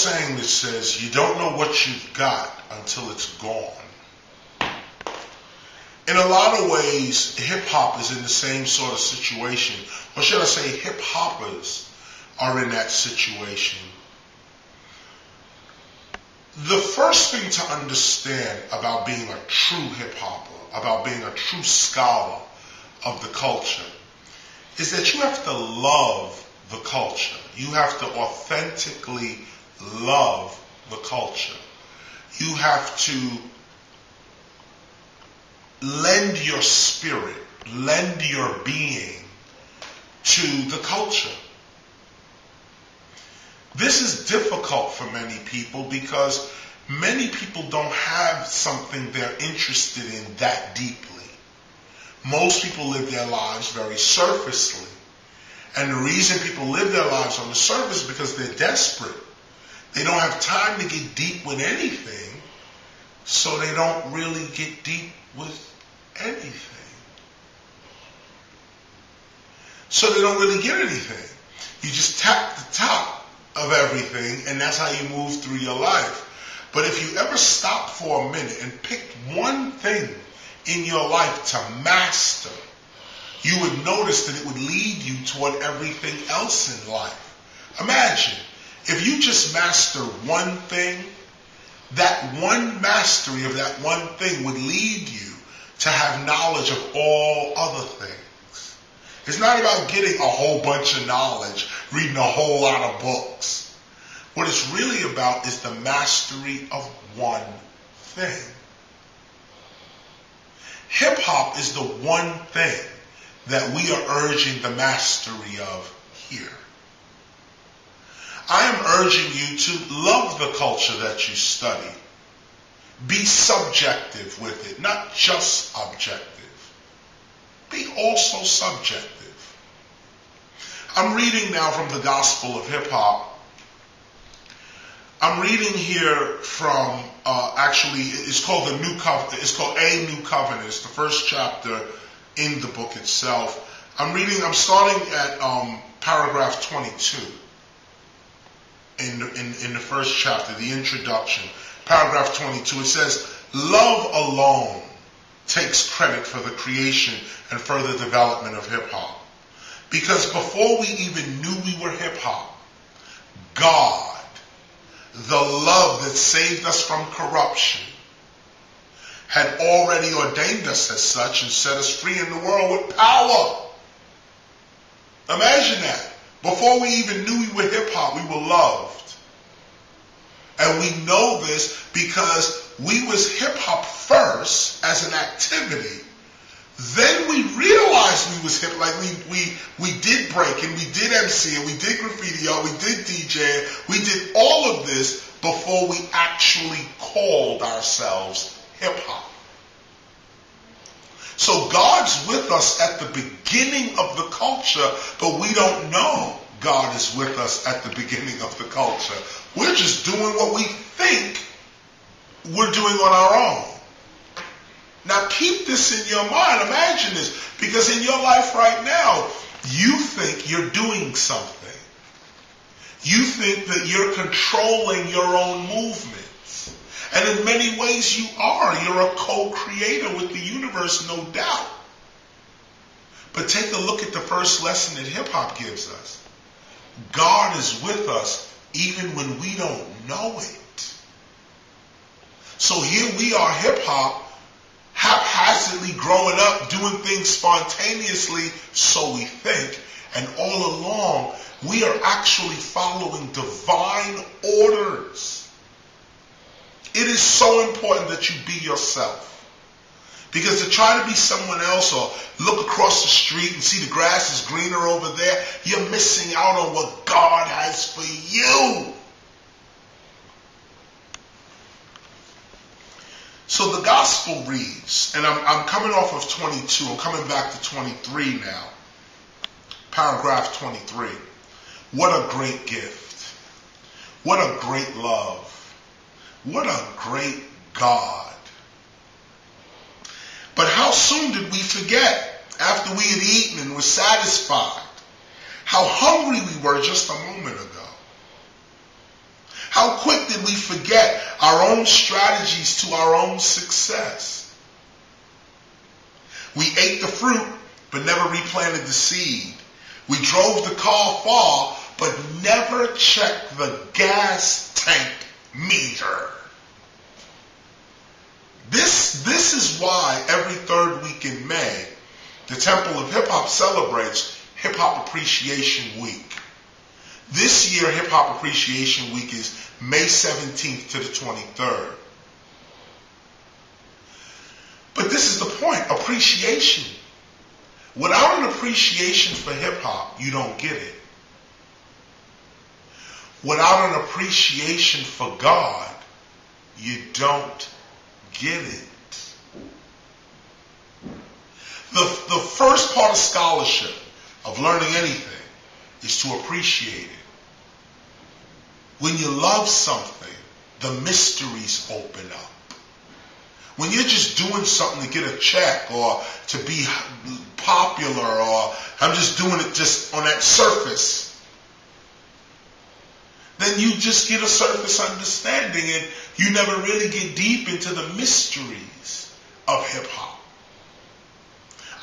saying that says, you don't know what you've got until it's gone. In a lot of ways, hip-hop is in the same sort of situation. Or should I say hip-hoppers are in that situation. The first thing to understand about being a true hip-hopper, about being a true scholar of the culture, is that you have to love the culture. You have to authentically love the culture. You have to lend your spirit, lend your being to the culture. This is difficult for many people because many people don't have something they're interested in that deeply. Most people live their lives very surfacely. And the reason people live their lives on the surface is because they're desperate. They don't have time to get deep with anything, so they don't really get deep with anything. So they don't really get anything. You just tap the top of everything, and that's how you move through your life. But if you ever stop for a minute and picked one thing in your life to master, you would notice that it would lead you toward everything else in life. Imagine if you just master one thing, that one mastery of that one thing would lead you to have knowledge of all other things. It's not about getting a whole bunch of knowledge, reading a whole lot of books. What it's really about is the mastery of one thing. Hip-hop is the one thing that we are urging the mastery of here. I am urging you to love the culture that you study. Be subjective with it, not just objective. Be also subjective. I'm reading now from the Gospel of Hip Hop. I'm reading here from, it's called the New Covenant. It's called A New Covenant. It's the first chapter in the book itself. I'm starting at paragraph 22 in the first chapter, the introduction. Paragraph 22, it says, love alone takes credit for the creation and further development of hip-hop. Because before we even knew we were hip-hop, God, the love that saved us from corruption, had already ordained us as such and set us free in the world with power. Imagine that. Before we even knew we were hip-hop, we were loved. And we know this because we was hip-hop first as an activity. Then we realized we was hip, like we did break and we did MC and we did graffiti, we did DJ, we did all of this before we actually called ourselves hip-hop. So God's with us at the beginning of the culture, but we don't know God is with us at the beginning of the culture. We're just doing what we think we're doing on our own. Now keep this in your mind. Imagine this. Because in your life right now, you think you're doing something. You think that you're controlling your own movements. And in many ways you are. You're a co-creator with the universe, no doubt. But take a look at the first lesson that hip-hop gives us. God is with us even when we don't know it. So here we are, hip-hop, haphazardly growing up, doing things spontaneously, so we think. And all along, we are actually following divine orders. It is so important that you be yourself. Because to try to be someone else or look across the street and see the grass is greener over there, you're missing out on what God has for you. So the gospel reads, and I'm coming off of 22, I'm coming back to 23 now. Paragraph 23. What a great gift. What a great love. What a great God. But how soon did we forget after we had eaten and were satisfied how hungry we were just a moment ago? How quick did we forget our own strategies to our own success? We ate the fruit, but never replanted the seed. We drove the car far, but never checked the gas tank meter. This is why every third week in May, the Temple of Hip Hop celebrates Hip Hop Appreciation Week. This year, Hip Hop Appreciation Week is May 17th to the 23rd. But this is the point, appreciation. Without an appreciation for hip hop, you don't get it. Without an appreciation for God, you don't get it. The first part of scholarship, of learning anything, is to appreciate it. When you love something, the mysteries open up. When you're just doing something to get a check or to be popular, or I'm just doing it just on that surface, then you just get a surface understanding and you never really get deep into the mysteries of hip hop.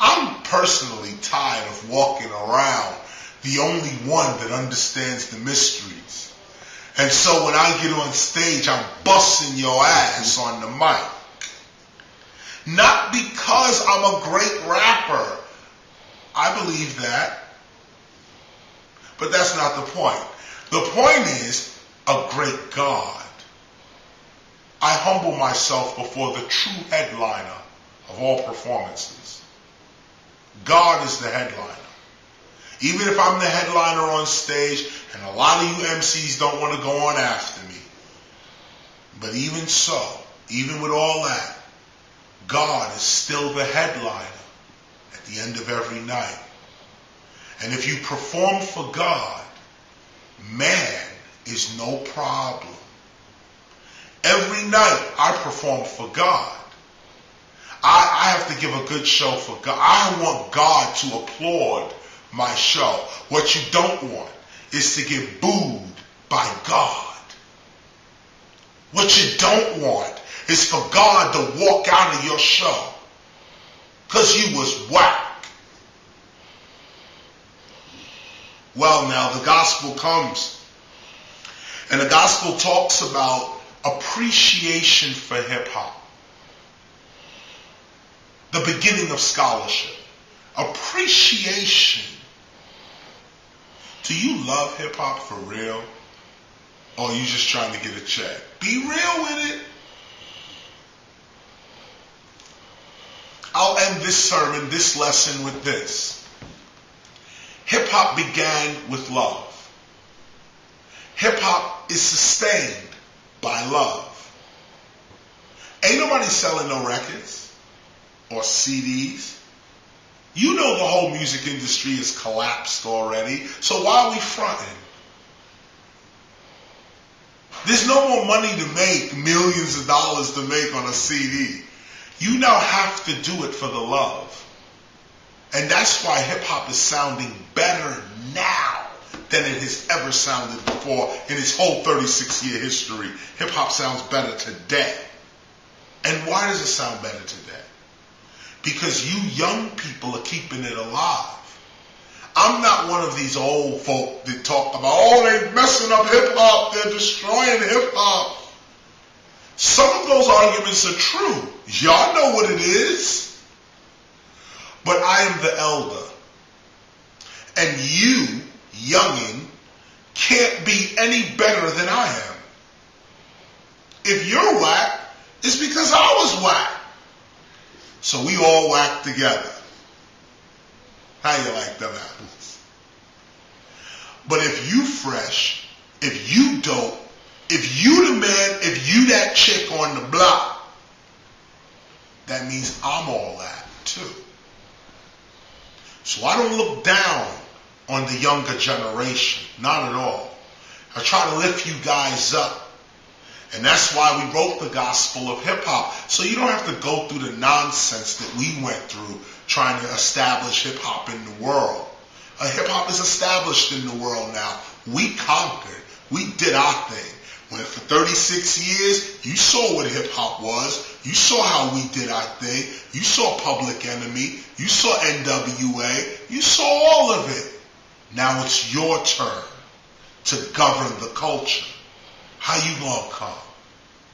I'm personally tired of walking around the only one that understands the mysteries. And so when I get on stage, I'm busting your ass on the mic. Not because I'm a great rapper. I believe that. But that's not the point. The point is a great God. I humble myself before the true headliner of all performances. God is the headliner. Even if I'm the headliner on stage, and a lot of you MCs don't want to go on after me. But even so, even with all that, God is still the headliner at the end of every night. And if you perform for God, man is no problem. Every night I perform for God. I have to give a good show for God. I want God to applaud my show. What you don't want is to get booed by God. What you don't want is for God to walk out of your show because you was whack. Well, now the gospel comes, and the gospel talks about appreciation for hip hop. The beginning of scholarship. Appreciation. Do you love hip hop for real? Or are you just trying to get a check? Be real with it. I'll end this sermon, this lesson with this. Hip hop began with love. Hip hop is sustained by love. Ain't nobody selling no records or CDs. You know the whole music industry is collapsed already, so why are we fronting? There's no more money to make, millions of dollars to make on a CD. You now have to do it for the love. And that's why hip-hop is sounding better now than it has ever sounded before in its whole 36-year history. Hip-hop sounds better today. And why does it sound better today? Because you young people are keeping it alive. I'm not one of these old folk that talk about, oh, they're messing up hip-hop, they're destroying hip-hop. Some of those arguments are true. Y'all know what it is. But I am the elder. And you, youngin', can't be any better than I am. If you're whack, it's because I was whack. So we all whack together. How you like them apples? But if you fresh, if you dope, if you the man, if you that chick on the block, that means I'm all that too. So I don't look down on the younger generation. Not at all. I try to lift you guys up. And that's why we wrote the gospel of hip-hop. So you don't have to go through the nonsense that we went through trying to establish hip-hop in the world. Hip-hop is established in the world now. We conquered. We did our thing. When for 36 years, you saw what hip-hop was. You saw how we did our thing. You saw Public Enemy. You saw NWA. You saw all of it. Now it's your turn to govern the culture. How you gonna come?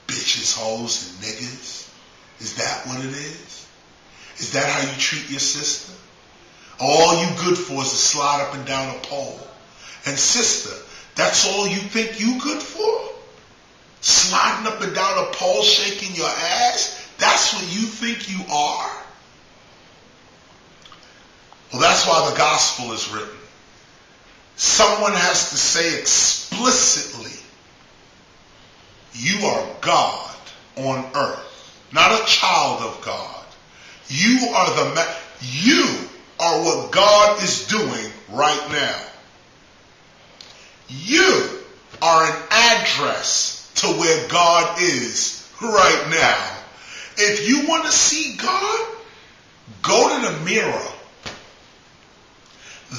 Bitches, hoes, and niggas? Is that what it is? Is that how you treat your sister? All you good for is to slide up and down a pole. And sister, that's all you think you good for? Sliding up and down a pole, shaking your ass? That's what you think you are? Well, that's why the gospel is written. Someone has to say explicitly, you are God on earth, not a child of God. You are what God is doing right now. You are an address to where God is right now. If you want to see God, go to the mirror.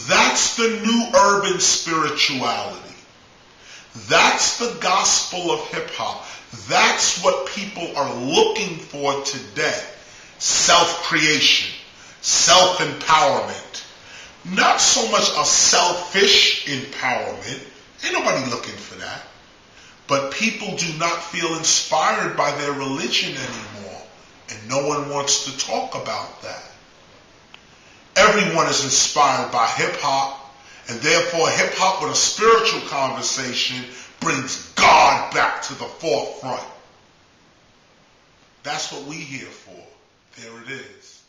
That's the new urban spirituality. That's the gospel of hip-hop. That's what people are looking for today. Self-creation, self-empowerment. Not so much a selfish empowerment. Ain't nobody looking for that. But people do not feel inspired by their religion anymore. And no one wants to talk about that. Everyone is inspired by hip-hop. And therefore, hip-hop with a spiritual conversation brings God back to the forefront. That's what we here for. There it is.